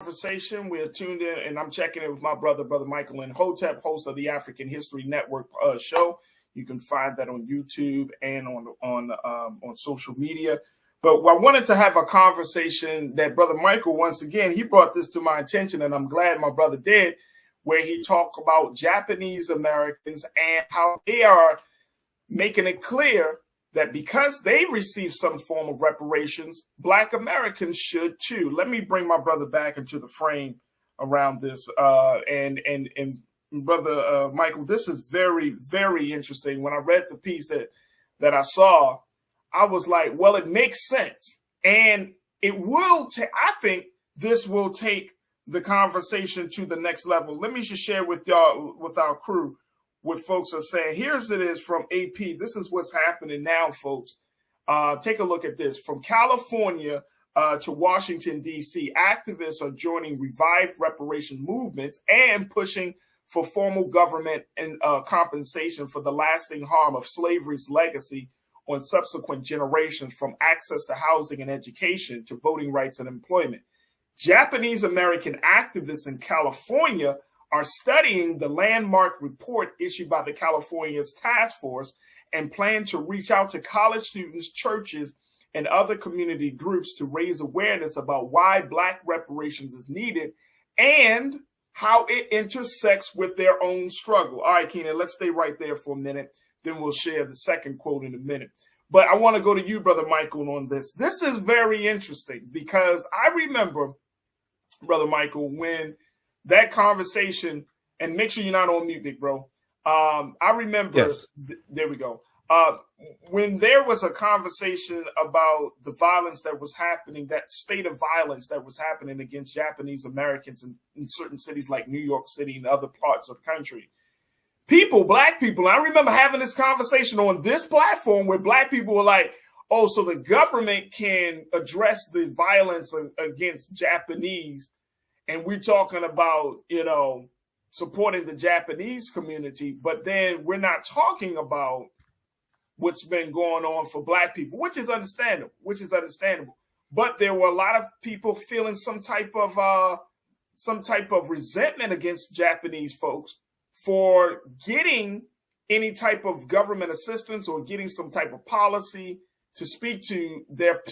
Conversation. We're tuned in, and I'm checking in with my brother Michael Imhotep, host of the African History Network show. You can find that on YouTube and on social media. But I wanted to have a conversation that Brother Michael, once again, he brought this to my attention, and I'm glad my brother did, where he talked about Japanese Americans and how they are making it clear that because they receive some form of reparations, Black Americans should too. Let me bring my brother back into the frame around this. And Brother Michael, this is very, very interesting. When I read the piece that I saw, I was like, well, it makes sense. And it will take, I think this will take the conversation to the next level. Let me just share with y'all, with our crew, what folks are saying. Here's it is from AP. This is what's happening now, folks. Take a look at this. From California to Washington, D.C., activists are joining revived reparation movements and pushing for formal government and compensation for the lasting harm of slavery's legacy on subsequent generations, from access to housing and education to voting rights and employment. Japanese American activists in California are studying the landmark report issued by the California's task force and plan to reach out to college students, churches, and other community groups to raise awareness about why Black reparations is needed and how it intersects with their own struggle. All right, Keenan, let's stay right there for a minute. Then we'll share the second quote in a minute. But I want to go to you, Brother Michael, on this. This is very interesting because I remember, Brother Michael, when that conversation, and make sure you're not on mute, big bro. I remember, yes. There we go. When there was a conversation about the violence that was happening, that spate of violence that was happening against Japanese Americans in certain cities like New York City and other parts of the country. Black people, I remember having this conversation on this platform where Black people were like, oh, so the government can address the violence against Japanese. And we're talking about, supporting the Japanese community, but then we're not talking about what's been going on for Black people, which is understandable. But there were a lot of people feeling some type of resentment against Japanese folks for getting any type of government assistance or getting some type of policy to speak to their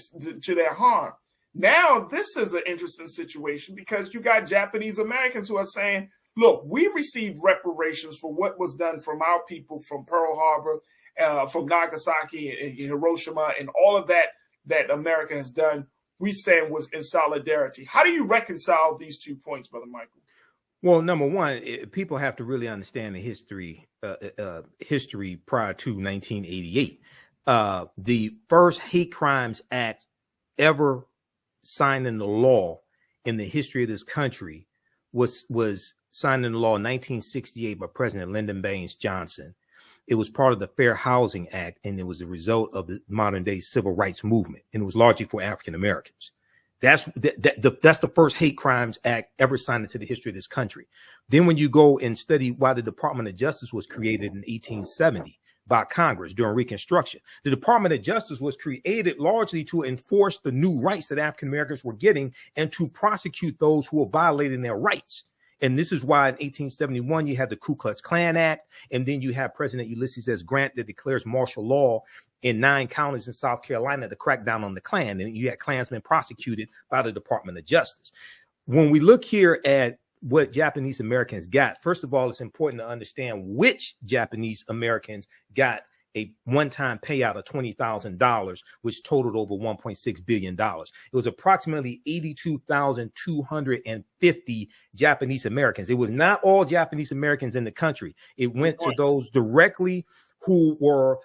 harm. Now, this is an interesting situation because you got Japanese Americans who are saying, look, we received reparations for what was done from our people from Pearl Harbor, from Nagasaki and Hiroshima, and all of that America has done. We stand in solidarity. How do you reconcile these 2 points, Brother Michael? Well, number one, people have to really understand the history prior to 1988. The first hate crimes act ever signed into law in the history of this country was signed into law in 1968 by President Lyndon Baines Johnson. It was part of the Fair Housing Act, and it was a result of the modern day civil rights movement, and it was largely for African Americans. That's the first hate crimes act ever signed into the history of this country. Then when you go and study why the Department of Justice was created in 1870 by Congress during Reconstruction, the Department of Justice was created largely to enforce the new rights that African Americans were getting and to prosecute those who were violating their rights. And this is why in 1871, you had the Ku Klux Klan Act. And then you have President Ulysses S. Grant that declares martial law in 9 counties in South Carolina to crack down on the Klan. And you had Klansmen prosecuted by the Department of Justice. When we look here at what Japanese Americans got, first of all, it's important to understand which Japanese Americans got a one-time payout of $20,000, which totaled over $1.6 billion. It was approximately 82,250 Japanese Americans. It was not all Japanese Americans in the country. It went to those directly who were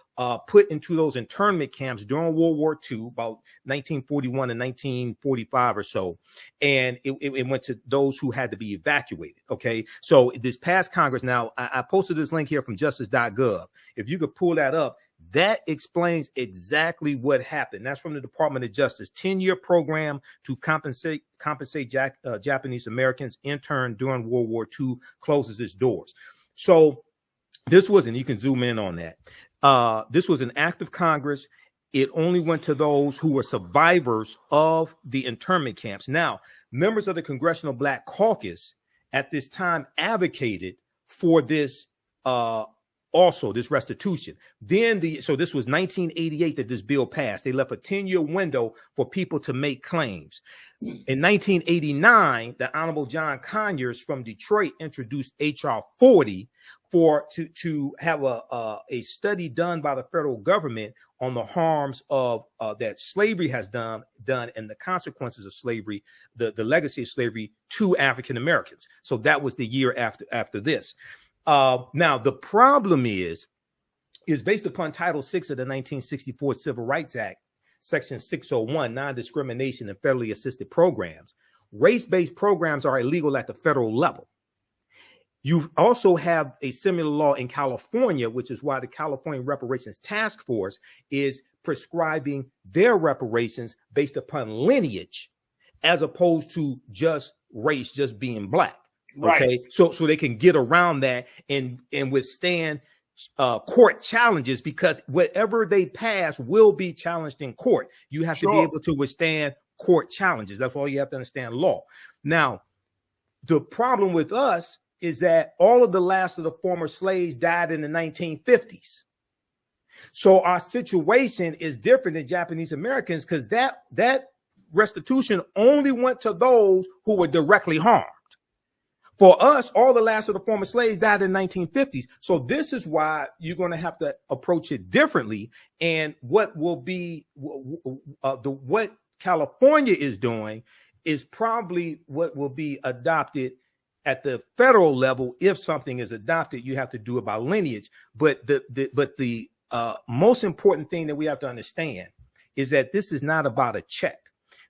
put into those internment camps during World War II, about 1941 and 1945 or so. And it went to those who had to be evacuated. Okay. So this past Congress, now I posted this link here from justice.gov. If you could pull that up, that explains exactly what happened. That's from the Department of Justice, 10-year program to compensate Japanese Americans interned during World War II closes its doors. So this was, and you can zoom in on that. This was an act of Congress. It only went to those who were survivors of the internment camps. Now, members of the Congressional Black Caucus at this time advocated for this also this restitution. So this was 1988 that this bill passed. They left a 10-year window for people to make claims. In 1989, the Honorable John Conyers from Detroit introduced H.R. 40 to have a study done by the federal government on the harms of that slavery has done and the consequences of slavery, the legacy of slavery to African Americans. So that was the year after this. Now the problem is based upon Title VI of the 1964 Civil Rights Act, Section 601, non-discrimination and federally assisted programs. Race-based programs are illegal at the federal level. You also have a similar law in California, which is why the California Reparations Task Force is prescribing their reparations based upon lineage, as opposed to just race, just being black. Right. Okay, so they can get around that and withstand court challenges, because whatever they pass will be challenged in court. You have to be able to withstand court challenges. That's all you have to understand law. Now, the problem with us is that all of the last of the former slaves died in the 1950s. So our situation is different than Japanese Americans, because that restitution only went to those who were directly harmed. For us, all the last of the former slaves died in the 1950s. So this is why you're going to have to approach it differently. And what will be what California is doing is probably what will be adopted at the federal level. If something is adopted, you have to do it by lineage. But the most important thing that we have to understand is that this is not about a check.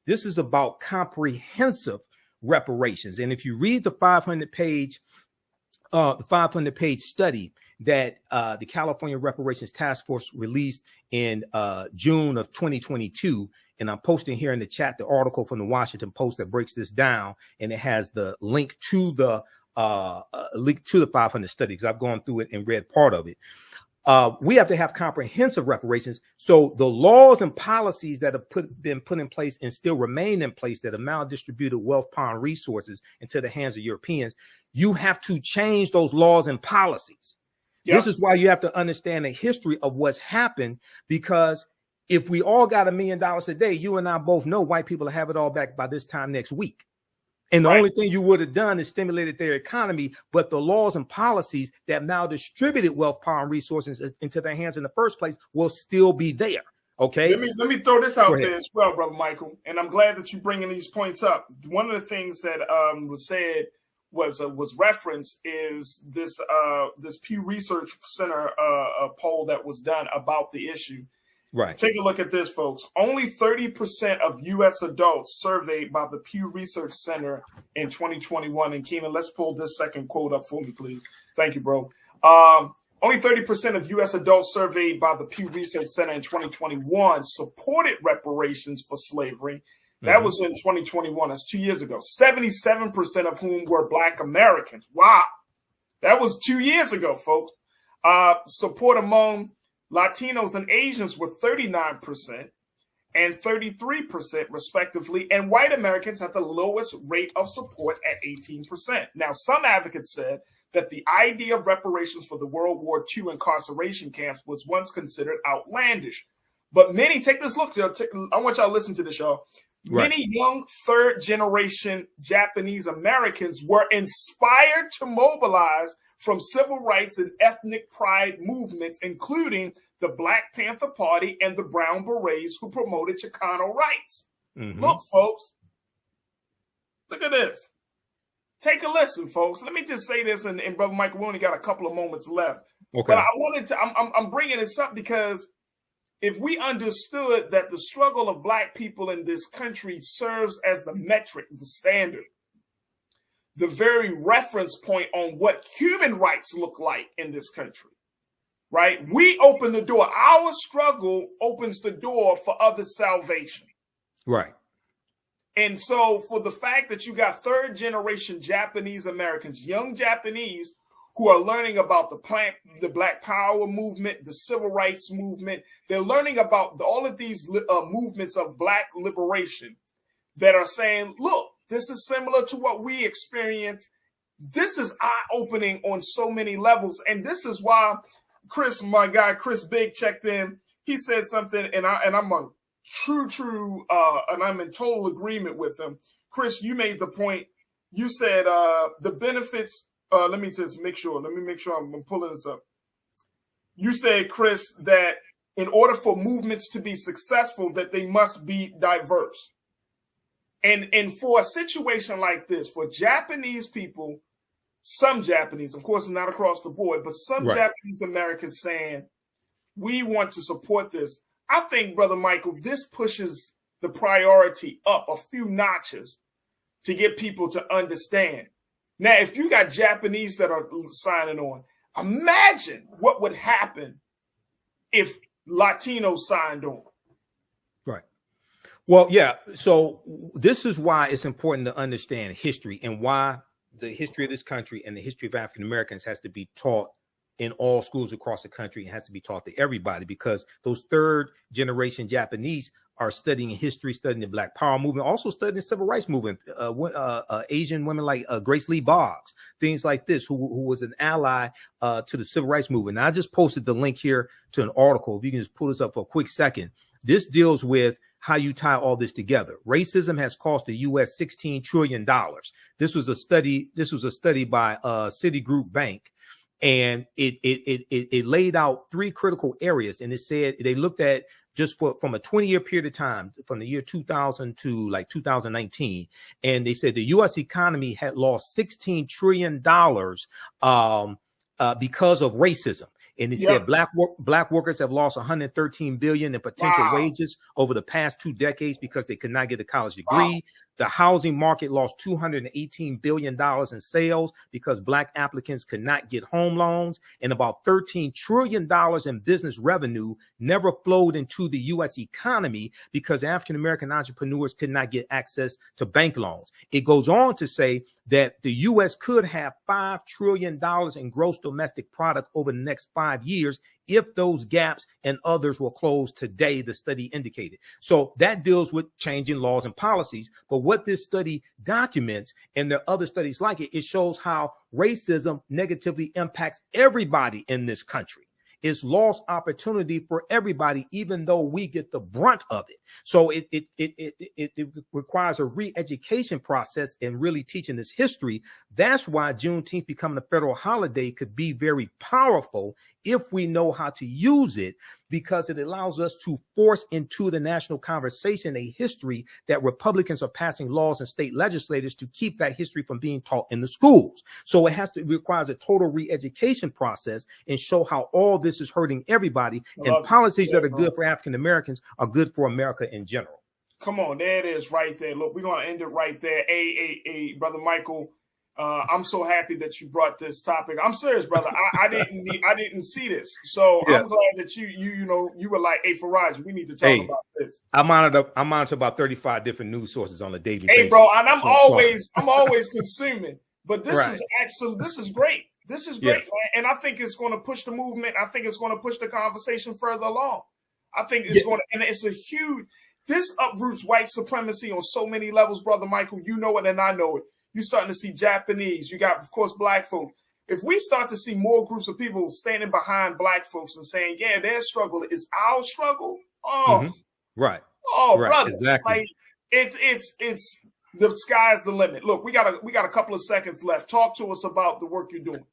This is about comprehensive reparations. And if you read the 500-page study that the California Reparations Task Force released in June of 2022, and I'm posting here in the chat the article from the Washington Post that breaks this down, and it has the link to the 500 study, because I've gone through it and read part of it. We have to have comprehensive reparations. So the laws and policies that have been put in place and still remain in place that have maldistributed wealth, power, and resources into the hands of Europeans, you have to change those laws and policies. Yep. This is why you have to understand the history of what's happened, because if we all got $1 million a day, you and I both know white people will have it all back by this time next week. And the only thing you would have done is stimulated their economy, but the laws and policies that now distributed wealth, power, and resources into their hands in the first place will still be there. Okay. Let me throw this out there as well, Brother Michael. And I'm glad that you're bringing these points up. One of the things that was said was referenced is this Pew Research Center poll that was done about the issue. Right. Take a look at this, folks. Only 30% of U.S. adults surveyed by the Pew Research Center in 2021. And Keenan, let's pull this second quote up for me, please. Thank you, bro. Only 30% of U.S. adults surveyed by the Pew Research Center in 2021 supported reparations for slavery. That was in 2021. That's 2 years ago. 77% of whom were Black Americans. Wow. That was 2 years ago, folks. Support among Latinos and Asians were 39% and 33% respectively, and white Americans had the lowest rate of support at 18%. Now, some advocates said that the idea of reparations for the World War II incarceration camps was once considered outlandish. But many, take this look, I want y'all to listen to this, y'all. Right. Many young third-generation Japanese Americans were inspired to mobilize from civil rights and ethnic pride movements, including the Black Panther Party and the Brown Berets, who promoted Chicano rights. Look, folks, look at this. Take a listen, folks. Let me just say this, and Brother Michael, we only got a couple of moments left. Okay. But I'm bringing this up because if we understood that the struggle of Black people in this country serves as the metric, the standard, the very reference point on what human rights look like in this country, right? We open the door. Our struggle opens the door for other salvation. Right. And so for the fact that you got third generation Japanese Americans, young Japanese, who are learning about the Black Power movement, the Civil Rights movement, they're learning about all of these movements of Black liberation that are saying, look, This is similar to what we experience. This is eye-opening on so many levels. And this is why Chris, my guy, Chris Big checked in. He said something, and I'm a true, and I'm in total agreement with him. Chris, you made the point. You said the benefits. Let me just make sure. Let me make sure I'm pulling this up. You said, Chris, that in order for movements to be successful, that they must be diverse. And for a situation like this, for Japanese people, some Japanese, of course, not across the board, but some Japanese Americans saying, we want to support this. I think, Brother Michael, this pushes the priority up a few notches to get people to understand. Now, if you got Japanese that are signing on, imagine what would happen if Latinos signed on. Right. Well, yeah. So this is why it's important to understand history and why the history of this country and the history of African Americans has to be taught in all schools across the country. It has to be taught to everybody, because those third generation Japanese are studying history, studying the Black Power movement, also studying the Civil Rights movement. Asian women like Grace Lee Boggs, things like this, who was an ally to the Civil Rights movement. Now, I just posted the link here to an article. If you can just pull this up for a quick second. This deals with how you tie all this together. Racism has cost the U.S. $16 trillion. This was a study by Citigroup Bank. And it laid out three critical areas. And it said they looked at just from a 20-year period of time, from the year 2000 to like 2019. And they said the U.S. economy had lost $16 trillion because of racism. And they said black workers have lost $113 billion in potential wages over the past 2 decades because they could not get a college degree. The housing market lost $218 billion in sales because Black applicants could not get home loans, and about $13 trillion in business revenue never flowed into the U.S. economy because African-American entrepreneurs could not get access to bank loans. It goes on to say that the U.S. could have $5 trillion in gross domestic product over the next 5 years if those gaps and others were closed today, the study indicated. So that deals with changing laws and policies. But what this study documents, and there are other studies like it, it shows how racism negatively impacts everybody in this country. It's lost opportunity for everybody, even though we get the brunt of it. So it requires a re-education process and really teaching this history. That's why Juneteenth becoming a federal holiday could be very powerful if we know how to use it, because it allows us to force into the national conversation a history that Republicans are passing laws and state legislators to keep that history from being taught in the schools. So it requires a total re-education process and show how all this is hurting everybody, and policies that are good for African Americans are good for America in general. Come on, there it is right there. Look, we're going to end it right there. Hey, Brother Michael, I'm so happy that you brought this topic. I'm serious, brother. I didn't see this, so I'm glad that you were like, hey, Farajii, we need to talk about this. I monitor about 35 different news sources on a daily basis. Hey, bro, and I'm always consuming. But this is great. This is great, man. And I think it's going to push the movement. I think it's going to push the conversation further along. I think it's going to, and it's a huge. This uproots white supremacy on so many levels, Brother Michael. You know it, and I know it. You're starting to see Japanese. You got, of course, Black folks. If we start to see more groups of people standing behind Black folks and saying, yeah, their struggle is our struggle. Brother. Exactly. Like, it's the sky's the limit. Look, we got a couple of seconds left. Talk to us about the work you're doing.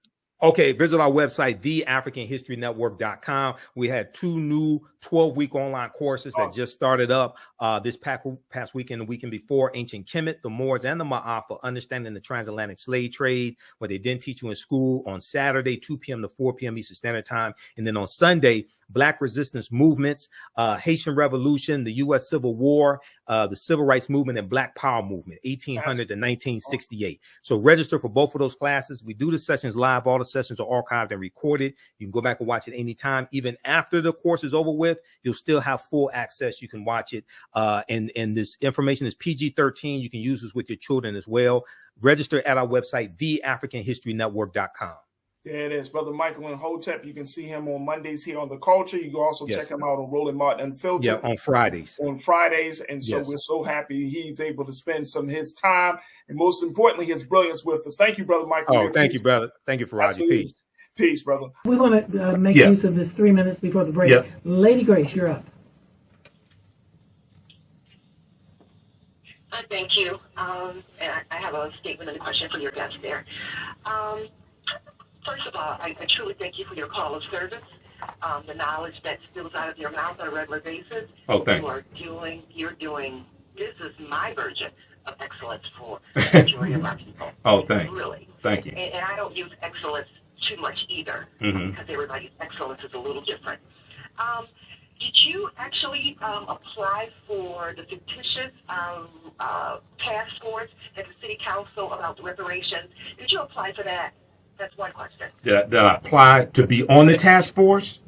Okay, visit our website, theafricanhistorynetwork.com. We had 2 new 12-week online courses that just started up this past weekend, the weekend before. Ancient Kemet, the Moors, and the Ma'af for understanding the transatlantic slave trade, where they didn't teach you in school, on Saturday, 2 p.m. to 4 p.m. Eastern Standard Time. And then on Sunday, Black resistance movements, Haitian Revolution, the U.S. Civil War, the Civil Rights Movement, and Black Power Movement, 1800 to 1968. So register for both of those classes. We do the sessions live. All the sessions are archived and recorded. You can go back and watch it anytime. Even after the course is over with, you'll still have full access. You can watch it. And this information is PG-13. You can use this with your children as well. Register at our website, theafricanhistorynetwork.com. There it is, Brother Michael Imhotep. You can see him on Mondays here on The Culture. You can also check him out on Roland Martin Unfiltered. Yeah, on Fridays. And so we're so happy he's able to spend some of his time and most importantly, his brilliance with us. Thank you, Brother Michael. Oh, thank you, brother. Thank you, Farajii. Peace. Peace, brother. We want to make use of this 3 minutes before the break. Lady Grace, you're up. Thank you. And I have a statement and a question for your guest there. First of all, I truly thank you for your call of service, the knowledge that spills out of your mouth on a regular basis. Oh, thank you. You're doing, this is my version of excellence for the majority of our people. Oh, thanks. Really. Thank you. And I don't use excellence too much either, because everybody's excellence is a little different. Did you actually apply for the fictitious task force at the city council about the reparations? Did you apply for that? That's one question. Did I apply to be on the task force?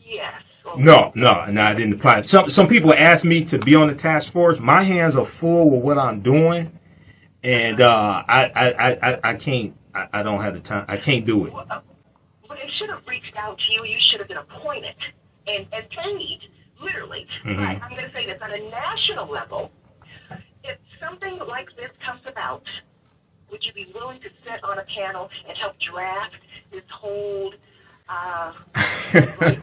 Yes. No, I didn't apply. Some people ask me to be on the task force. My hands are full with what I'm doing, and I can't. I don't have the time. I can't do it. Well, they should have reached out to you. You should have been appointed and paid, literally. But I'm going to say this on a national level. If something like this comes about, would you be willing to sit on a panel and help draft this whole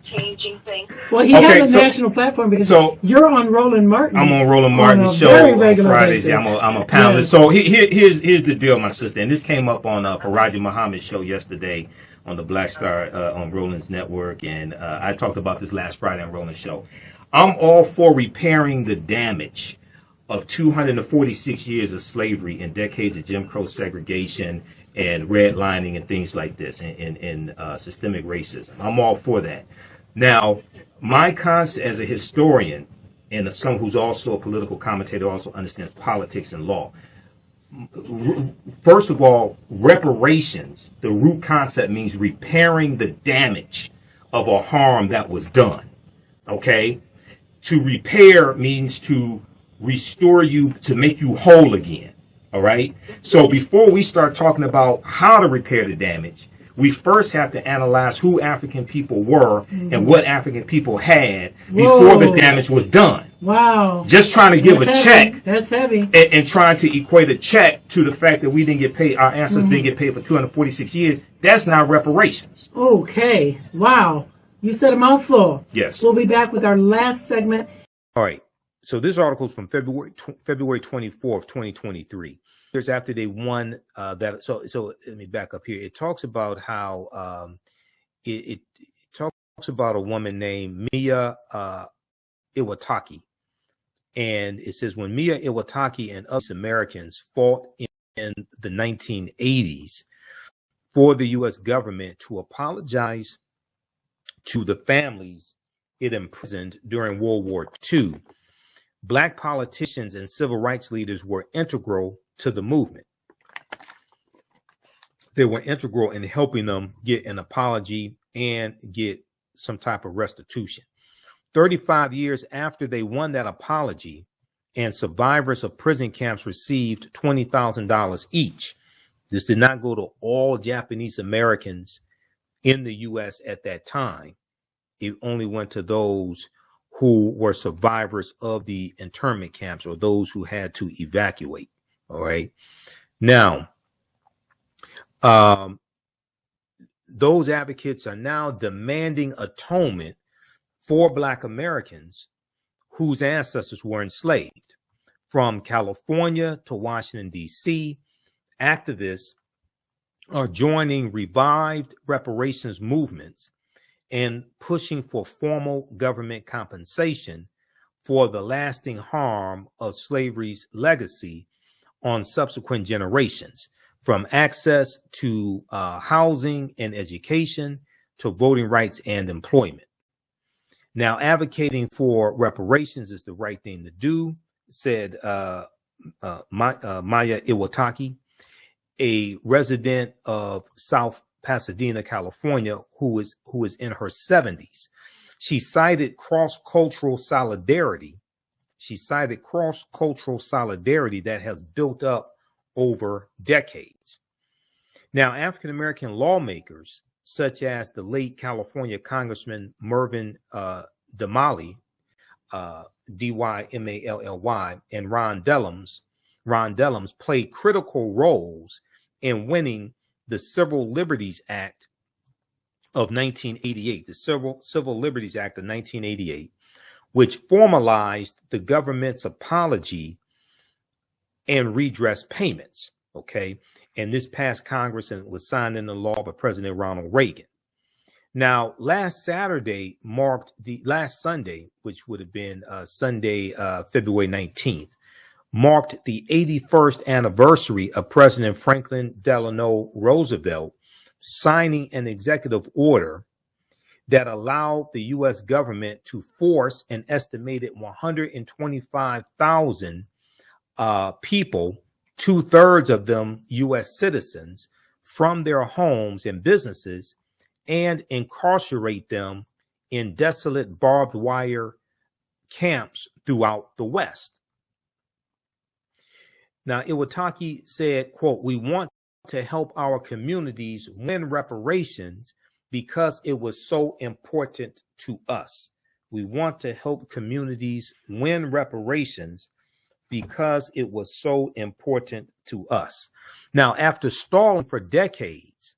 changing thing? Well, he has a national platform because you're on Roland Martin. I'm on Roland Martin's show on Fridays. Yeah, I'm a panelist. Yes. So here's the deal, my sister. And this came up on Farajii Muhammad's show yesterday on the Black Star on Roland's network. And I talked about this last Friday on Roland's show. I'm all for repairing the damage of 246 years of slavery and decades of Jim Crow segregation and redlining and things like this and systemic racism. I'm all for that. Now, my concept as a historian and someone who's also a political commentator, also understands politics and law. First of all, reparations, the root concept means repairing the damage of a harm that was done. Okay? To repair means to restore you, to make you whole again. All right. So before we start talking about how to repair the damage, we first have to analyze who African people were and what African people had before the damage was done. Wow. Just trying to give a check. That's heavy. And trying to equate a check to the fact that we didn't get paid, our ancestors didn't get paid for 246 years. That's not reparations. Okay. Wow. You said a mouthful. Yes. We'll be back with our last segment. All right. So this article is from February 24th, 2023. Years after they won that. So let me back up here. It talks about how it talks about a woman named Mia Iwataki. And it says when Mia Iwataki and other Americans fought in the 1980s for the U.S. government to apologize to the families it imprisoned during World War II, Black politicians and civil rights leaders were integral to the movement. They were integral in helping them get an apology and get some type of restitution. 35 years after they won that apology, and survivors of prison camps received $20,000 each. This did not go to all Japanese Americans in the U.S. at that time. It only went to those who were survivors of the internment camps or those who had to evacuate. All right. Now, those advocates are now demanding atonement for Black Americans whose ancestors were enslaved. From California to Washington, D.C., activists are joining revived reparations movements and pushing for formal government compensation for the lasting harm of slavery's legacy on subsequent generations, from access to housing and education to voting rights and employment. Now, advocating for reparations is the right thing to do, said Maya Iwataki, a resident of South Pasadena, California, who is in her 70s. She cited cross-cultural solidarity. That has built up over decades. Now, African-American lawmakers, such as the late California Congressman Mervyn Dymally, Dymally, and Ron Dellums played critical roles in winning the Civil Liberties Act of 1988, the Civil Liberties Act of 1988, which formalized the government's apology and redress payments. Okay. And this passed Congress and was signed into law by President Ronald Reagan. Now, last Sunday, which would have been Sunday, February 19th, marked the 81st anniversary of President Franklin Delano Roosevelt signing an executive order that allowed the U.S. government to force an estimated 125,000 people, 2/3 of them U.S. citizens, from their homes and businesses, and incarcerate them in desolate barbed wire camps throughout the West. Now, Iwataki said, quote, "We want to help our communities win reparations because it was so important to us. We want to help communities win reparations because it was so important to us." Now, after stalling for decades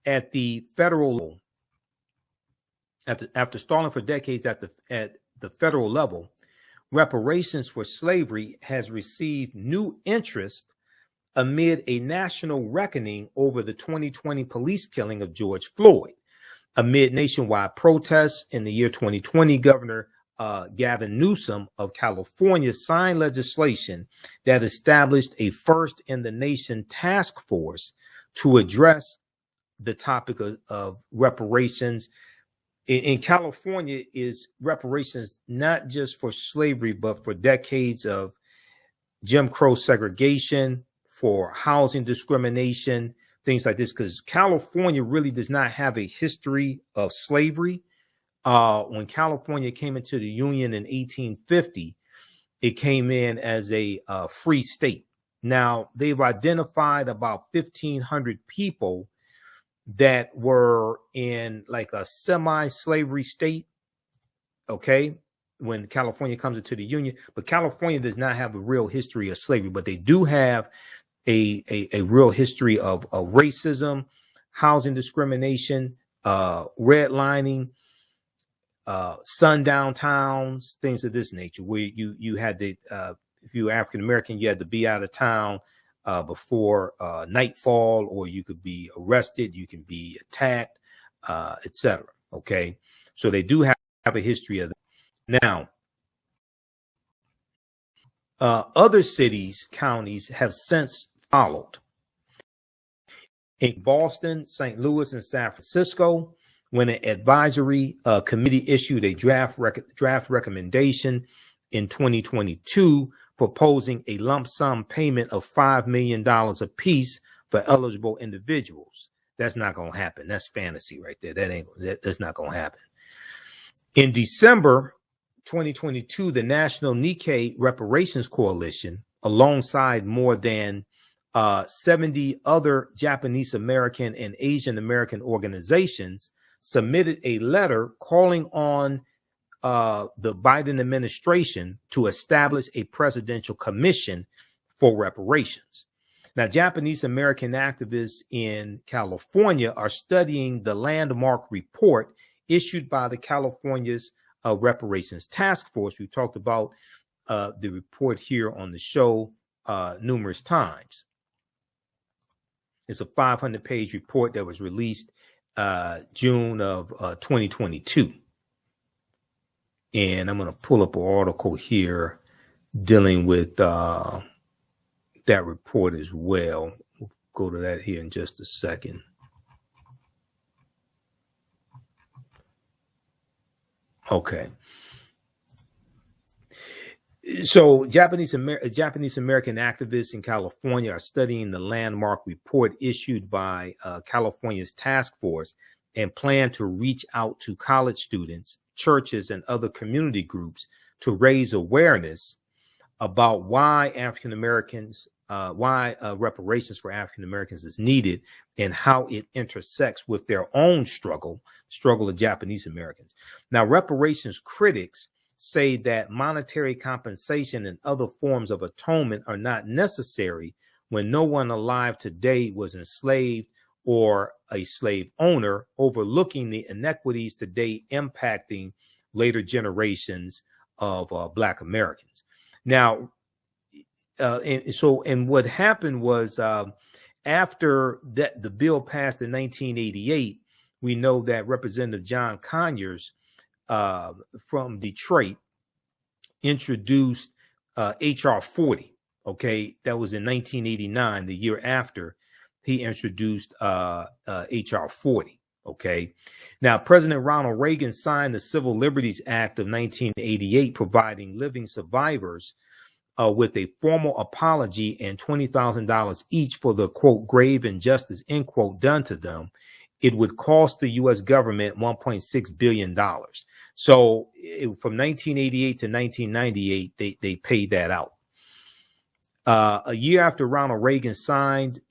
at the federal level, after stalling for decades at the federal level, reparations for slavery has received new interest amid a national reckoning over the 2020 police killing of George Floyd. Amid nationwide protests in the year 2020, Governor Gavin Newsom of California signed legislation that established a first-in-the-nation task force to address the topic of reparations. In California, is reparations not just for slavery, but for decades of Jim Crow segregation, for housing discrimination, things like this, because California really does not have a history of slavery. When California came into the Union in 1850, it came in as a free state. Now, they've identified about 1,500 people that were in like a semi-slavery state, okay, when California comes into the Union. But California does not have a real history of slavery, but they do have a real history of racism, housing discrimination, redlining, sundown towns, things of this nature, where you had to, if you were African American, you had to be out of town before nightfall, or you could be arrested, you can be attacked, etc. Okay, so they do have a history of that. Now, other cities, counties have since followed. In Boston, St. Louis, and San Francisco, when an advisory committee issued a draft recommendation in 2022 proposing a lump sum payment of $5 million apiece for eligible individuals. That's not going to happen. That's fantasy right there. That's not going to happen. In December 2022, the National Nikkei Reparations Coalition, alongside more than 70 other Japanese American and Asian American organizations, submitted a letter calling on the Biden administration to establish a presidential commission for reparations. Now, Japanese American activists in California are studying the landmark report issued by the California's Reparations Task Force. We talked about the report here on the show numerous times. It's a 500-page report that was released June of 2022. And I'm going to pull up an article here dealing with that report as well. We'll go to that here in just a second. Okay. So Japanese American activists in California are studying the landmark report issued by California's task force and plan to reach out to college students, churches, and other community groups to raise awareness about why African Americans reparations for African Americans is needed, and how it intersects with their own struggle of Japanese Americans. Now, reparations critics say that monetary compensation and other forms of atonement are not necessary when no one alive today was enslaved or a slave owner, overlooking the inequities today impacting later generations of Black Americans. Now, and what happened was, after that the bill passed in 1988, we know that Representative John Conyers from Detroit introduced HR 40. Okay, that was in 1989, the year after he introduced HR 40. Okay, now President Ronald Reagan signed the Civil Liberties Act of 1988, providing living survivors with a formal apology and $20,000 each for the, quote, grave injustice, end quote, done to them. It would cost the U.S. government $1.6 billion. So from 1988 to 1998, they paid that out. A year after Ronald Reagan signed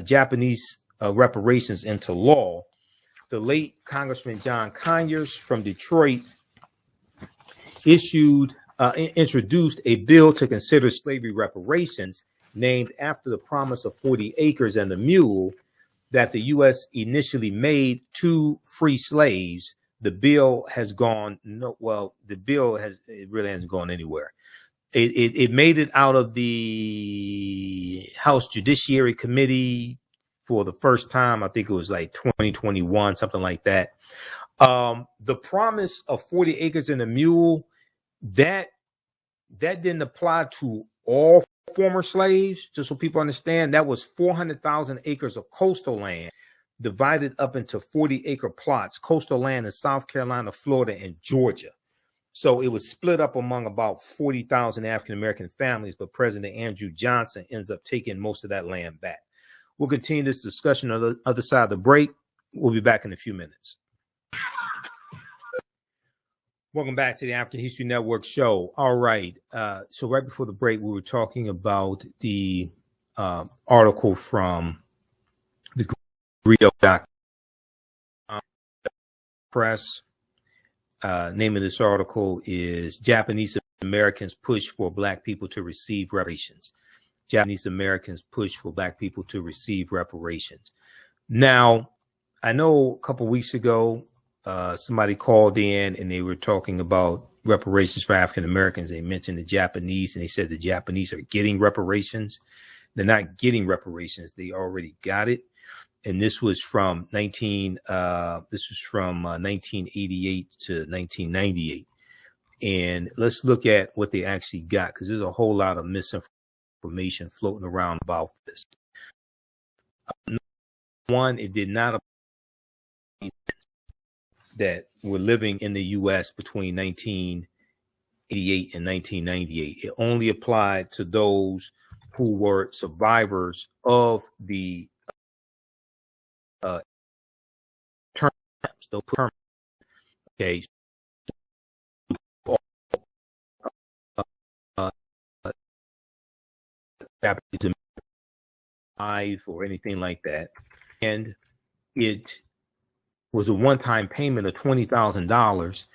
Japanese reparations into law, the late Congressman John Conyers from Detroit introduced a bill to consider slavery reparations, named after the promise of 40 acres and a mule that the U.S. initially made to free slaves. The bill has gone it really hasn't gone anywhere. It made it out of the House Judiciary Committee for the first time. I think it was like 2021, something like that. The promise of 40 acres and a mule, that didn't apply to all former slaves, just so people understand. That was 400,000 acres of coastal land divided up into 40-acre plots, coastal land in South Carolina, Florida, and Georgia. So it was split up among about 40,000 African-American families, but President Andrew Johnson ends up taking most of that land back. We'll continue this discussion on the other side of the break. We'll be back in a few minutes. Welcome back to the African History Network show. All right. So right before the break, we were talking about the article from the Greedo.com press. Name of this article is Japanese Americans Push for Black People to Receive Reparations. Japanese Americans push for Black people to receive reparations. Now, I know a couple of weeks ago, somebody called in and they were talking about reparations for African Americans. They mentioned the Japanese, and they said the Japanese are getting reparations. They're not getting reparations. They already got it. And this was from 1988 to 1998. And let's look at what they actually got, because there's a whole lot of misinformation floating around about this. One, it did not apply that were living in the U.S. between 1988 and 1998. It only applied to those who were survivors of the terms. Okay. Or anything like that. And it was a one-time payment of $20,000,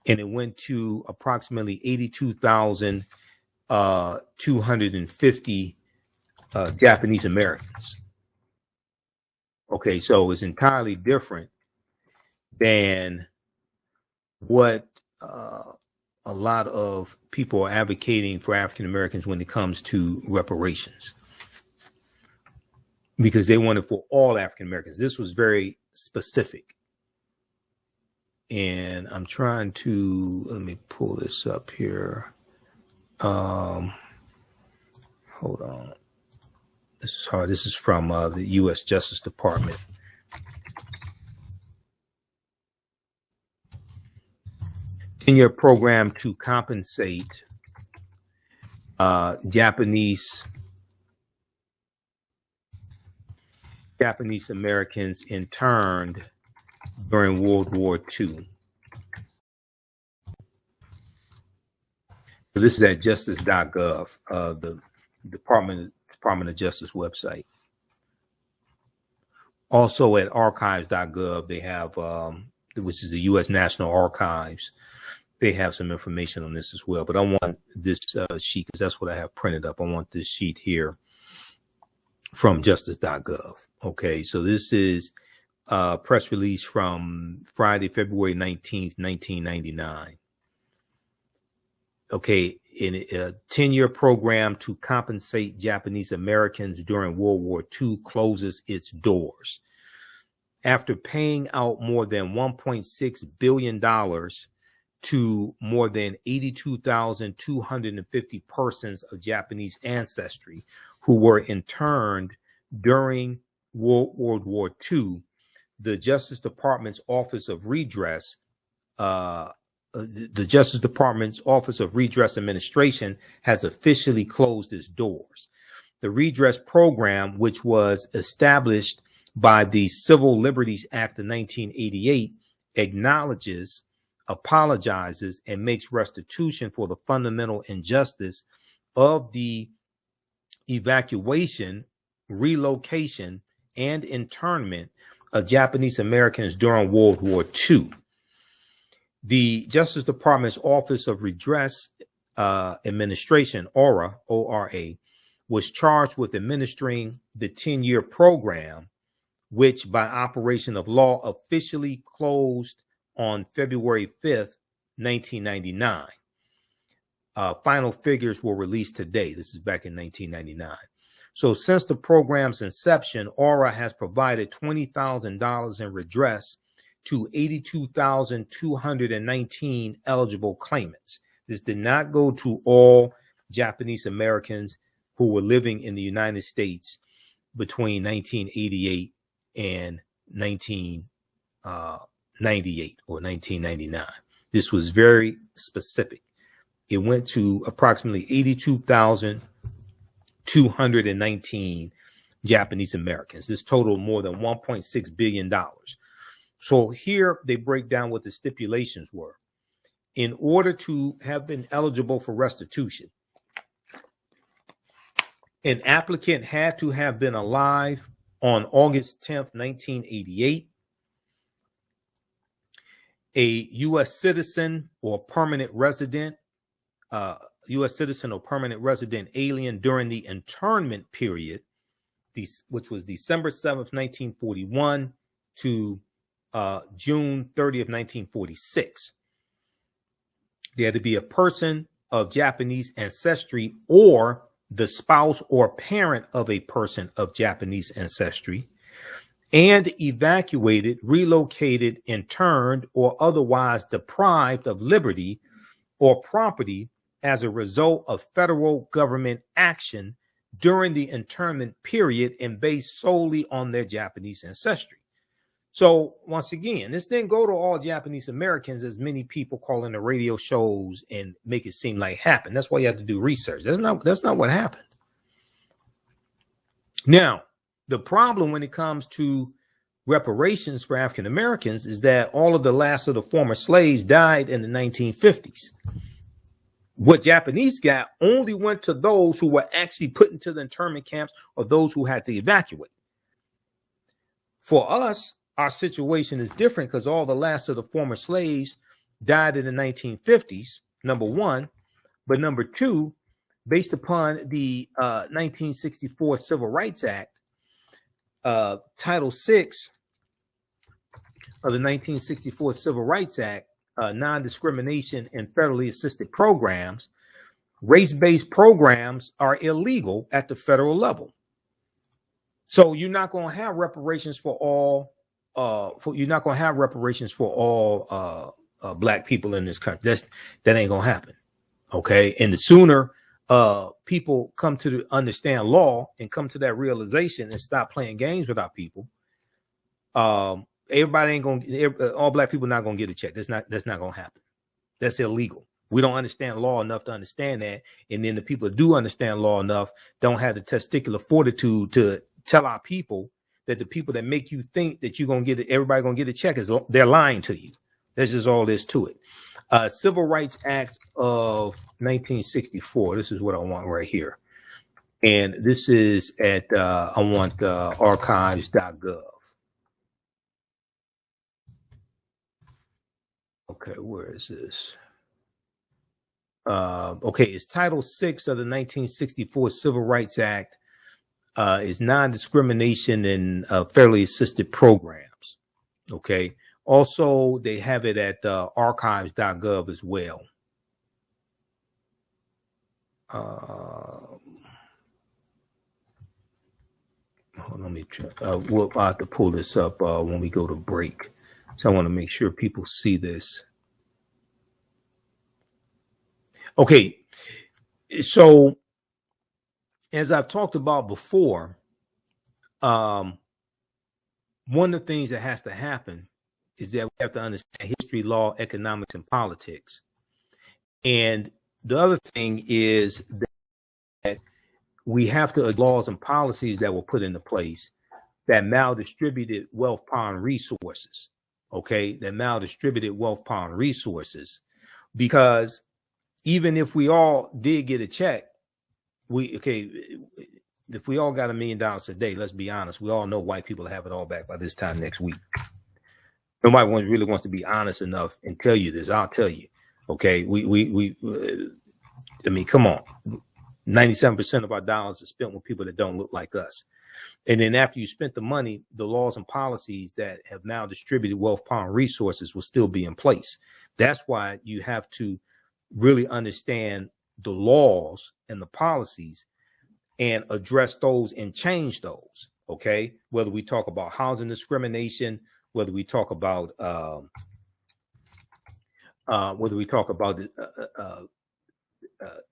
and it went to approximately 82,250 Japanese Americans. Okay, so it's entirely different than what a lot of people are advocating for African Americans when it comes to reparations, because they want it for all African Americans. This was very specific. And I'm trying to, let me pull this up here. Hold on. This is hard. This is from the U.S. Justice Department. In your program to compensate Japanese Americans interned during World War II. So this is at justice.gov. The Department Department of Justice website. Also at archives.gov, they have, which is the U.S. National Archives, they have some information on this as well. But I want this sheet, because that's what I have printed up. I want this sheet here from justice.gov. Okay, so this is a press release from Friday, February 19th, 1999. Okay, in a 10-year program to compensate Japanese Americans during World War II closes its doors. After paying out more than $1.6 billion to more than 82,250 persons of Japanese ancestry who were interned during World War II, the Justice Department's Office of Redress the Justice Department's Office of Redress Administration has officially closed its doors. The Redress Program, which was established by the Civil Liberties Act of 1988, acknowledges, apologizes, and makes restitution for the fundamental injustice of the evacuation, relocation, and internment of Japanese Americans during World War II. The Justice Department's Office of Redress Administration, ORA, O-R-A, was charged with administering the 10-year program, which by operation of law officially closed on February 5th, 1999. Final figures were released today. This is back in 1999. So since the program's inception, ORA has provided $20,000 in redress to 82,219 eligible claimants. This did not go to all Japanese Americans who were living in the United States between 1988 and 1998 or 1999. This was very specific. It went to approximately 82,219 Japanese Americans. This totaled more than $1.6 billion. So here they break down what the stipulations were. In order to have been eligible for restitution, an applicant had to have been alive on August 10th, 1988, a U.S. citizen or permanent resident, U.S. citizen or permanent resident alien during the internment period, which was December 7th, 1941 to June 30th, 1946. There had to be a person of Japanese ancestry or the spouse or parent of a person of Japanese ancestry, and evacuated, relocated, interned, or otherwise deprived of liberty or property as a result of federal government action during the internment period and based solely on their Japanese ancestry. So once again, this didn't go to all Japanese Americans, as many people call in the radio shows and make it seem like happened. That's why you have to do research. That's not what happened. Now, the problem when it comes to reparations for African Americans is that all of the last of the former slaves died in the 1950s. What Japanese got only went to those who were actually put into the internment camps or those who had to evacuate. For us, our situation is different because all the last of the former slaves died in the 1950s, number one. But number two, based upon the 1964 Civil Rights Act, Title VI of the 1964 Civil Rights Act, non-discrimination in federally assisted programs, race-based programs are illegal at the federal level. So you're not going to have reparations for all. You're not going to have reparations for all black people in this country. That ain't going to happen. Okay. And the sooner people come to understand law and come to that realization and stop playing games with our people, everybody ain't going to, all black people not going to get a check. That's not going to happen. That's illegal. We don't understand law enough to understand that. And then the people that do understand law enough don't have the testicular fortitude to tell our people that the people that make you think that you're going to get it, everybody going to get a check, is they're lying to you. That's just all there is to it. Civil Rights Act of 1964. This is what I want right here. And this is at, I want archives.gov. Okay, where is this? Okay, it's Title VI of the 1964 Civil Rights Act. Is non-discrimination in federally assisted programs. Okay. Also, they have it at archives.gov as well. Let me try. We'll have to pull this up when we go to break. So I want to make sure people see this. Okay. So, as I've talked about before, one of the things that has to happen is that we have to understand history, law, economics, and politics. And the other thing is that we have to laws and policies that were put into place that maldistributed wealth, power, and resources. Okay, that maldistributed wealth, power, and resources. Because even if we all did get a check, if we all got $1 million a day, let's be honest, we all know white people have it all back by this time next week. Nobody really wants to be honest enough and tell you this. I'll tell you. Okay, I mean, come on. 97% of our dollars are spent with people that don't look like us. And then after you spent the money, the laws and policies that have now distributed wealth, power, and resources will still be in place. That's why you have to really understand the laws and the policies and address those and change those. Okay, whether we talk about housing discrimination, whether we talk about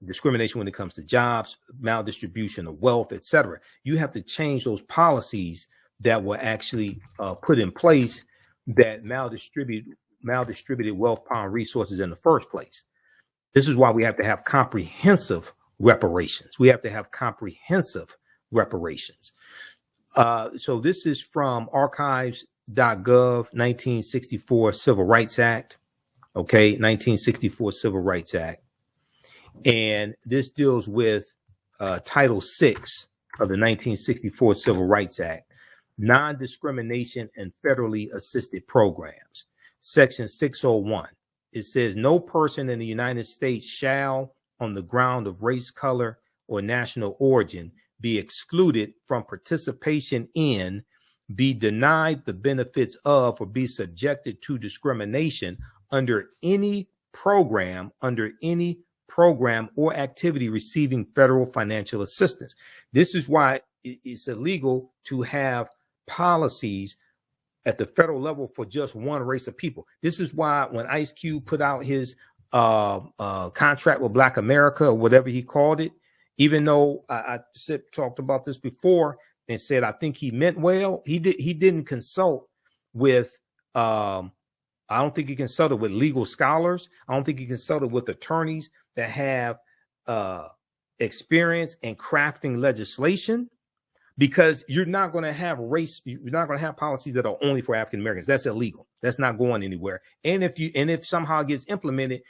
discrimination when it comes to jobs, maldistribution of wealth, etc. You have to change those policies that were actually put in place that maldistributed wealth, power, and resources in the first place. This is why we have to have comprehensive reparations. We have to have comprehensive reparations. So this is from archives.gov, 1964 Civil Rights Act. Okay, 1964 Civil Rights Act. And this deals with Title VI of the 1964 Civil Rights Act, non-discrimination in federally assisted programs. Section 601. It says no person in the United States shall, on the ground of race, color, or national origin, be excluded from participation in, be denied the benefits of, or be subjected to discrimination under any program or activity receiving federal financial assistance. This is why it's illegal to have policies at the federal level for just one race of people. This is why when Ice Cube put out his contract with Black America, or whatever he called it, even though I talked about this before and said I think he meant well, he didn't consult with I don't think he consulted with legal scholars. I don't think he consulted with attorneys that have experience in crafting legislation, because you're not going to have you're not going to have policies that are only for African Americans. That's illegal. That's not going anywhere. And if somehow it gets implemented,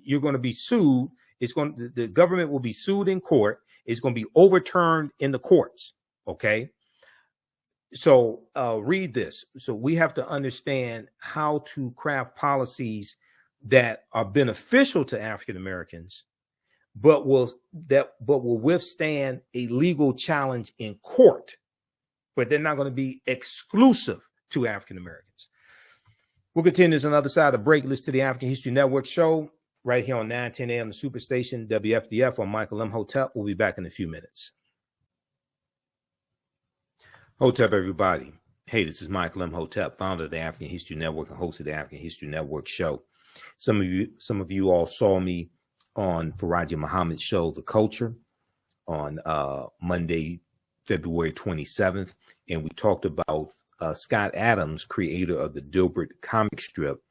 you're going to be sued. The government will be sued in court. It's going to be overturned in the courts. Okay. So read this. So we have to understand how to craft policies that are beneficial to African Americans, but will withstand a legal challenge in court, but they're not going to be exclusive to African Americans. We'll continue this on the other side of the break. Listen to the African History Network show right here on 910 AM, the Superstation, WFDF. I'm Michael Imhotep. We'll be back in a few minutes. Hotep, everybody. Hey, this is Michael Imhotep, founder of the African History Network and host of the African History Network show. Some of you all saw me on Farajii Muhammad's show, The Culture, on Monday, February 27th. And we talked about Scott Adams, creator of the Dilbert comic strip,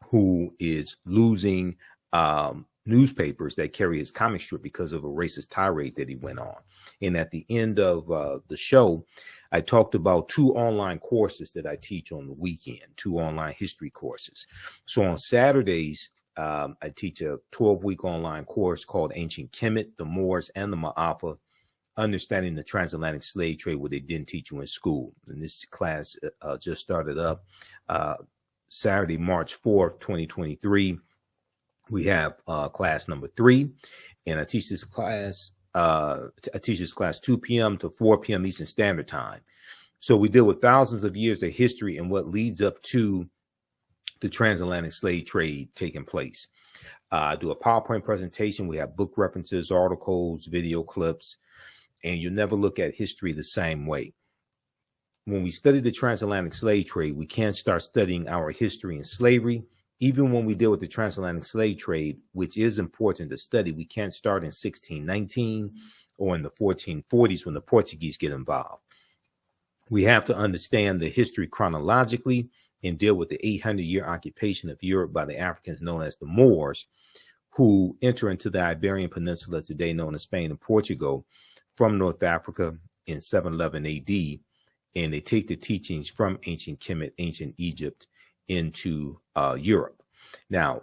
who is losing newspapers that carry his comic strip because of a racist tirade that he went on. And at the end of the show, I talked about 2 online courses that I teach on the weekend, 2 online history courses. So on Saturdays, I teach a 12-week online course called Ancient Kemet, the Moors, and the Ma'afa Understanding the Transatlantic Slave Trade, what they didn't teach you in school. And this class just started up Saturday, March 4th, 2023. We have class number 3, and I teach this class 2 p.m. to 4 p.m. Eastern Standard Time. So we deal with thousands of years of history and what leads up to the transatlantic slave trade taking place. I do a PowerPoint presentation. We have book references, articles, video clips, and you'll never look at history the same way. When we study the transatlantic slave trade, we can't start studying our history in slavery. Even when we deal with the transatlantic slave trade, which is important to study, we can't start in 1619 or in the 1440s when the Portuguese get involved. We have to understand the history chronologically and deal with the 800-year occupation of Europe by the Africans known as the Moors, who enter into the Iberian Peninsula today known as Spain and Portugal from North Africa in 711 AD, and they take the teachings from ancient Kemet, ancient Egypt, into Europe. Now,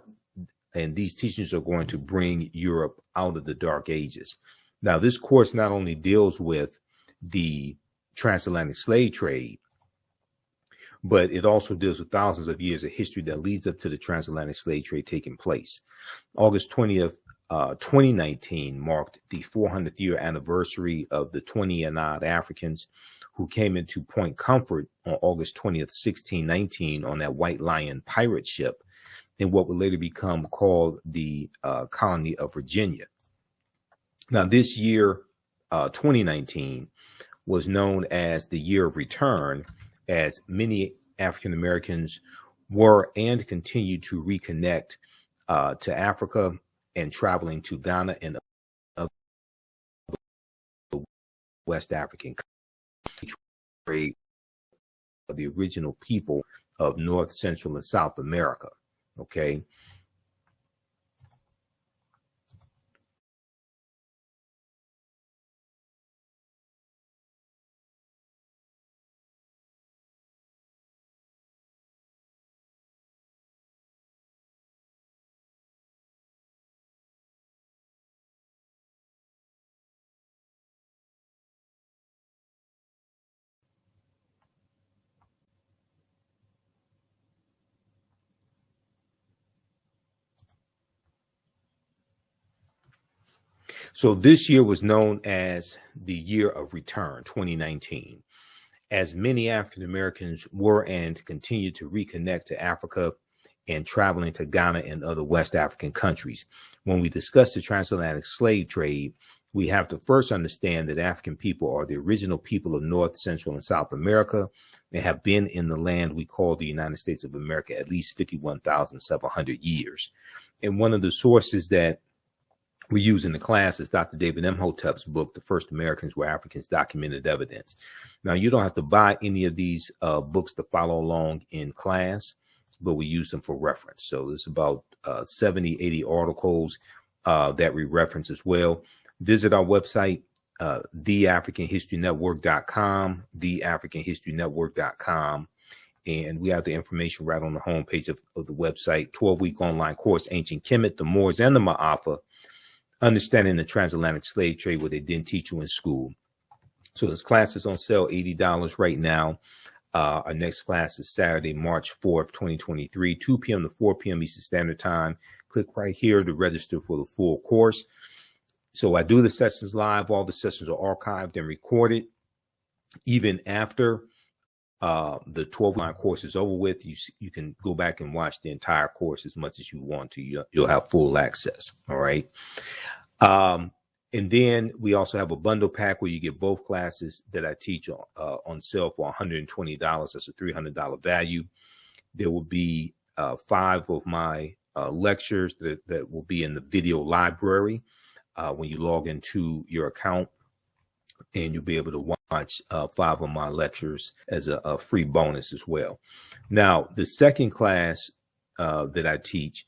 and these teachings are going to bring Europe out of the Dark Ages. Now, this course not only deals with the transatlantic slave trade, but it also deals with thousands of years of history that leads up to the transatlantic slave trade taking place. August 20th, 2019 marked the 400th year anniversary of the 20 and odd Africans who came into Point Comfort on August 20th, 1619 on that White Lion pirate ship in what would later become called the colony of Virginia. Now, this year, 2019, was known as the year of return, as many African Americans were and continue to reconnect to Africa and traveling to Ghana and other West African countries, the original people of North, Central, and South America. Okay. So this year was known as the year of return, 2019, as many African Americans were and continue to reconnect to Africa and traveling to Ghana and other West African countries. When we discuss the transatlantic slave trade, we have to first understand that African people are the original people of North, Central, and South America and have been in the land we call the United States of America at least 51,700 years. And one of the sources that we use in the class is Dr. David Imhotep's book, The First Americans Were Africans, Documented Evidence. Now, you don't have to buy any of these books to follow along in class, but we use them for reference. So there's about 70, 80 articles that we reference as well. Visit our website, theafricanhistorynetwork.com, theafricanhistorynetwork.com. And we have the information right on the homepage of the website. 12-week online course, Ancient Kemet, the Moors, and the Ma'afa. Understanding the transatlantic slave trade, what they didn't teach you in school. So this class is on sale, $80 right now. Our next class is Saturday, March 4th, 2023, 2 p.m. to 4 p.m. Eastern Standard Time. Click right here to register for the full course. So I do the sessions live. All the sessions are archived and recorded. Even after the 12-line course is over with, you can go back and watch the entire course as much as you want to. You'll have full access. All right. And then we also have a bundle pack where you get both classes that I teach on sale for $120. That's a $300 value. There will be 5 of my lectures that will be in the video library when you log into your account, and you'll be able to watch 5 of my lectures as a free bonus as well. Now, the second class that I teach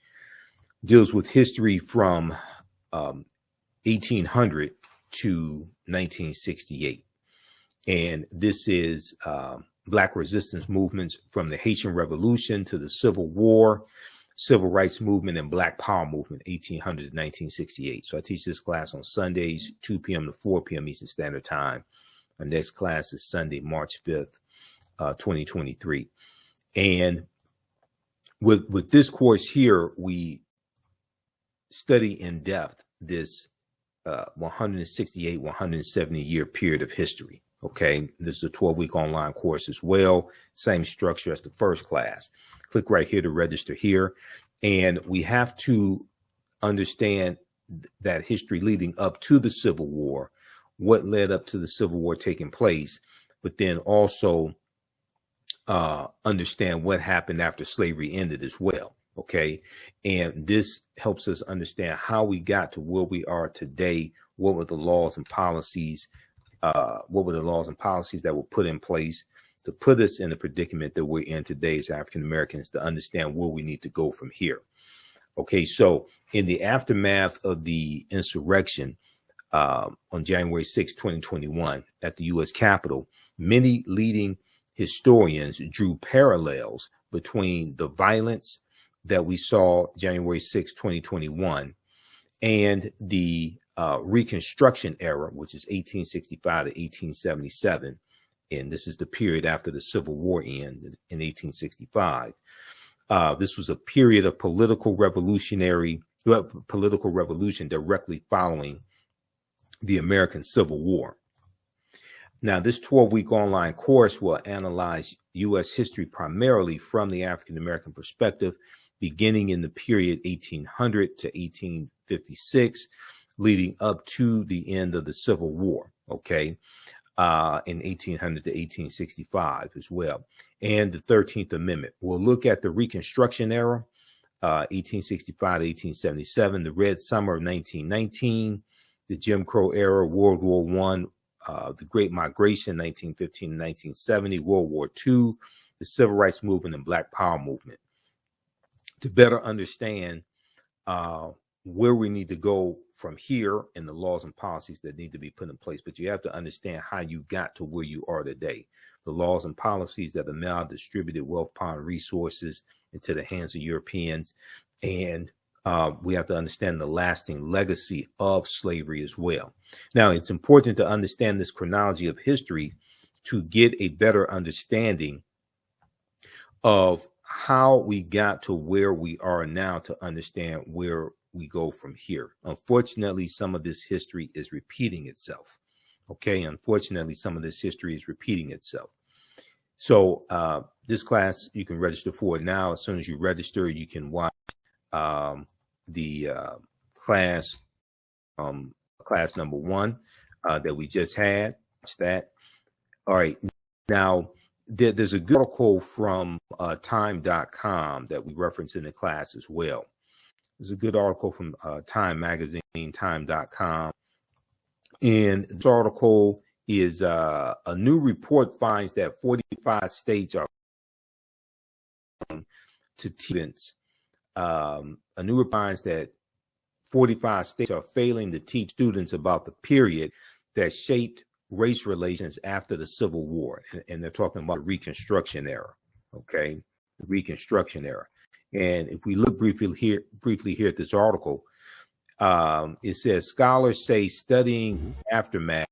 deals with history from 1800 to 1968. And this is Black resistance movements from the Haitian Revolution to the Civil War Civil Rights Movement and Black Power Movement, 1800 to 1968. So I teach this class on Sundays, 2 p.m. to 4 p.m. Eastern Standard Time. Our next class is Sunday, March 5th, 2023. And with this course here, we study in depth this 168, 170 year period of history. Okay, this is a 12-week online course as well. Same structure as the first class. Click right here to register here. And we have to understand that history leading up to the Civil War, what led up to the Civil War taking place, but then also understand what happened after slavery ended as well. Okay, and this helps us understand how we got to where we are today. What were the laws and policies? That were put in place to put us in the predicament that we're in today as African Americans, to understand where we need to go from here. Okay, so in the aftermath of the insurrection on January 6, 2021, at the U.S. Capitol, many leading historians drew parallels between the violence that we saw January 6, 2021, and the Reconstruction era, which is 1865 to 1877. And this is the period after the Civil War ended in 1865. This was a period of political revolution directly following the American Civil War. Now, this 12-week online course will analyze U.S. history primarily from the African-American perspective, beginning in the period 1800 to 1856, leading up to the end of the Civil War, okay, in 1800 to 1865 as well, and the 13th Amendment. We'll look at the Reconstruction era, 1865 to 1877, the Red Summer of 1919, the Jim Crow era, World War I, the Great Migration, 1915 to 1970, World War II, the Civil Rights Movement and Black Power Movement. To better understand where we need to go from here and the laws and policies that need to be put in place, but you have to understand how you got to where you are today. The laws and policies that have now distributed wealth, power, and resources into the hands of Europeans. And we have to understand the lasting legacy of slavery as well. Now, it's important to understand this chronology of history to get a better understanding of how we got to where we are now, to understand where we go from here. Unfortunately, some of this history is repeating itself. Okay, unfortunately, some of this history is repeating itself. So this class, you can register for it now. As soon as you register, you can watch the class number 1 that we just had. That's that. All right. Now, there's a good article from time.com that we reference in the class as well. There's a good article from Time Magazine, time.com. And this article is a new report finds that 45 states are to students. A new report finds that 45 states are failing to teach students about the period that shaped race relations after the Civil War. And they're talking about the Reconstruction era. Okay, the Reconstruction era. And if we look briefly here at this article, it says scholars say studying the aftermath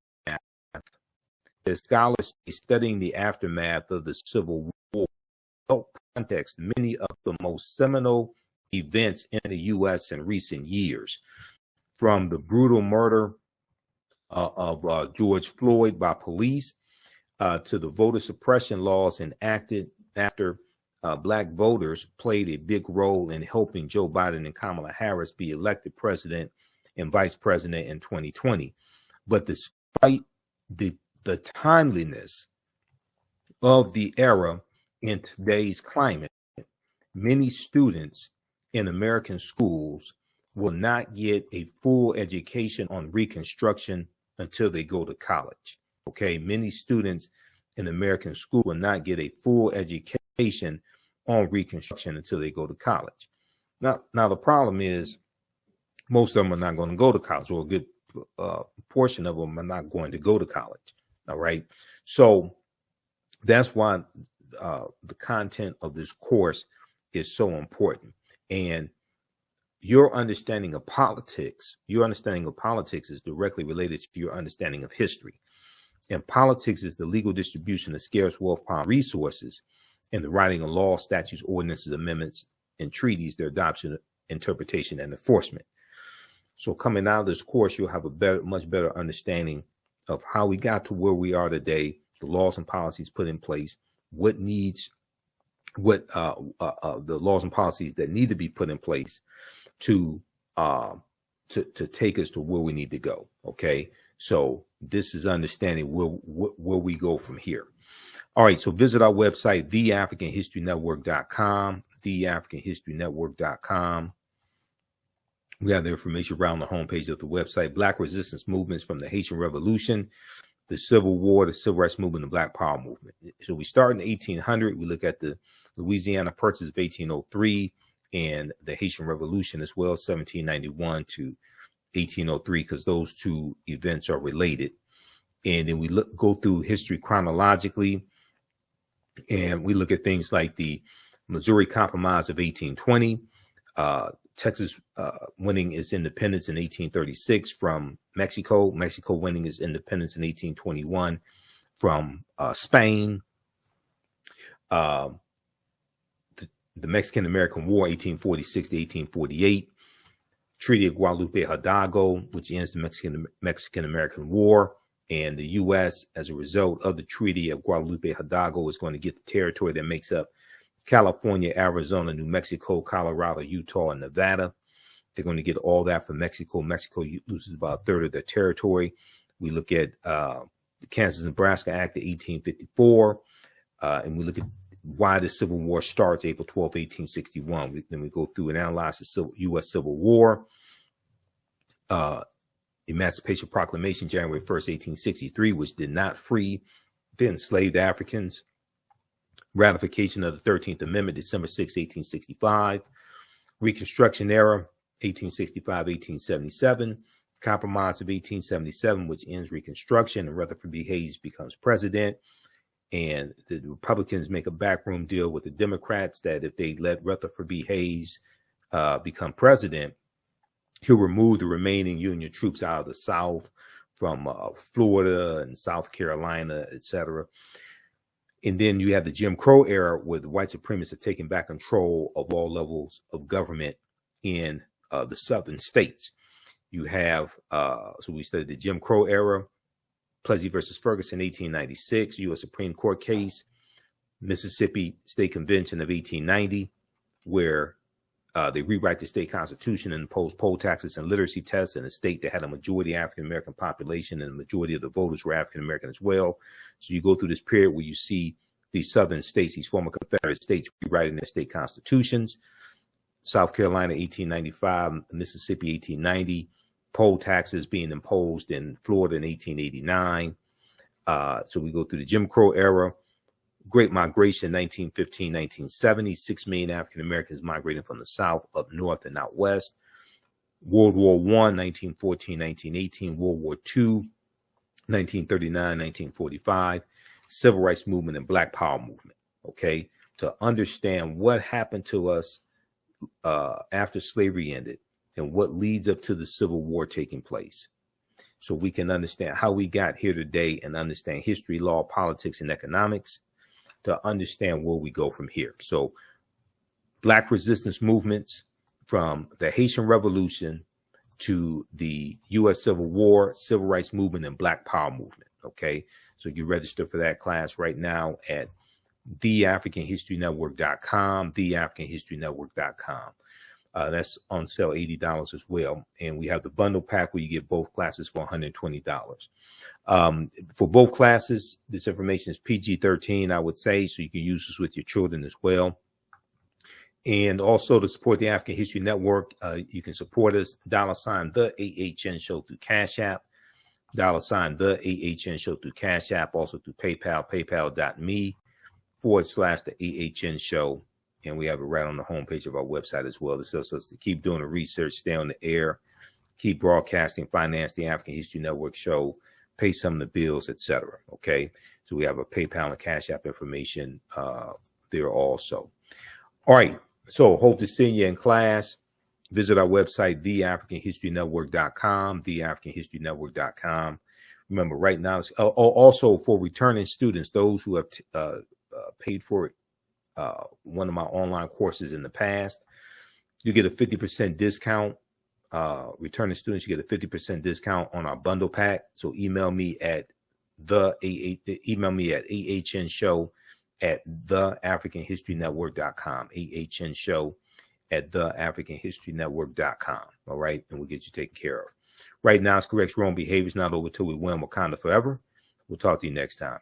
of the Civil War help context many of the most seminal events in the U.S. in recent years, from the brutal murder of George Floyd by police to the voter suppression laws enacted after Black voters played a big role in helping Joe Biden and Kamala Harris be elected president and vice president in 2020. But despite the timeliness of the era in today's climate, many students in American schools will not get a full education on Reconstruction until they go to college. Okay, many students in American school will not get a full education on Reconstruction until they go to college. Now the problem is most of them are not going to go to college, or a good portion of them are not going to go to college. All right, so that's why the content of this course is so important. And your understanding of politics is directly related to your understanding of history. And politics is the legal distribution of scarce wealth, power, resources, and the writing of laws, statutes, ordinances, amendments, and treaties, their adoption, interpretation, and enforcement. So coming out of this course, you'll have a much better understanding of how we got to where we are today, the laws and policies put in place, the laws and policies that need to be put in place to take us to where we need to go. Okay, so this is understanding where we go from here. All right, so visit our website, theafricanhistorynetwork.com, theafricanhistorynetwork.com. We have the information around the homepage of the website. Black resistance movements from the Haitian Revolution, the Civil War, the Civil Rights Movement, the Black Power Movement. So we start in 1800. We look at the Louisiana Purchase of 1803 and the Haitian Revolution as well, 1791 to 1803, because those two events are related. And then we go through history chronologically, and we look at things like the Missouri Compromise of 1820, Texas winning its independence in 1836 from Mexico, Mexico winning its independence in 1821 from Spain, the Mexican-American War, 1846 to 1848, Treaty of Guadalupe Hidalgo, which ends the Mexican-American War, and the U.S., as a result of the Treaty of Guadalupe Hidalgo, is going to get the territory that makes up California, Arizona, New Mexico, Colorado, Utah, and Nevada. They're going to get all that from Mexico. Mexico loses about a third of their territory. We look at the Kansas-Nebraska Act of 1854, and we look at why the Civil War starts April 12, 1861. Then we go through and analyze the U.S. Civil War, Emancipation Proclamation, January 1st, 1863, which did not free the enslaved Africans. Ratification of the 13th Amendment, December 6, 1865. Reconstruction era, 1865-1877. Compromise of 1877, which ends Reconstruction, and Rutherford B. Hayes becomes president. And the Republicans make a backroom deal with the Democrats that if they let Rutherford B. Hayes become president, he'll remove the remaining Union troops out of the South from Florida and South Carolina, etc. And then you have the Jim Crow era, where the white supremacists are taking back control of all levels of government in the southern states. You have, so we studied the Jim Crow era, Plessy versus Ferguson, 1896, U.S. Supreme Court case, Mississippi State Convention of 1890, where they rewrite the state constitution and impose poll taxes and literacy tests in a state that had a majority African-American population, and the majority of the voters were African-American as well. So you go through this period where you see these southern states, these former Confederate states, rewriting their state constitutions. South Carolina, 1895, Mississippi, 1890, poll taxes being imposed in Florida in 1889. So we go through the Jim Crow era, Great Migration, 1915, 1970, 6 million African Americans migrating from the South up north and out west. World War I, 1914, 1918, World War II, 1939, 1945, Civil Rights Movement and Black Power Movement. Okay, to understand what happened to us after slavery ended and what leads up to the Civil War taking place, so we can understand how we got here today and understand history, law, politics, and economics, to understand where we go from here. So Black resistance movements from the Haitian Revolution to the U.S. Civil War, Civil Rights Movement, and Black Power Movement. Okay, so you register for that class right now at theafricanhistorynetwork.com, theafricanhistorynetwork.com. That's on sale, $80 as well. And we have the bundle pack where you get both classes for $120. For both classes, this information is PG-13, I would say, so you can use this with your children as well. And also to support the African History Network, you can support us, $ the AHN Show through Cash App, $ the AHN Show through Cash App, also through PayPal, paypal.me/the AHN Show. And we have it right on the homepage of our website as well. This helps us to keep doing the research, stay on the air, keep broadcasting, finance the African History Network show, pay some of the bills, etc. Okay, so we have a PayPal and Cash App information there also. All right, So hope to see you in class. Visit our website, theafricanhistorynetwork.com, theafricanhistorynetwork.com. Remember, right now, also for returning students, those who have paid for one of my online courses in the past, you get a 50% discount. Returning students, you get a 50% discount on our bundle pack. So email me at ahnshow@theafricanhistorynetwork.com, ahnshow@theafricanhistorynetwork.com. All right, and we'll get you taken care of. Right now, it's correct wrong behavior is not over till we win Wakanda forever. We'll talk to you next time.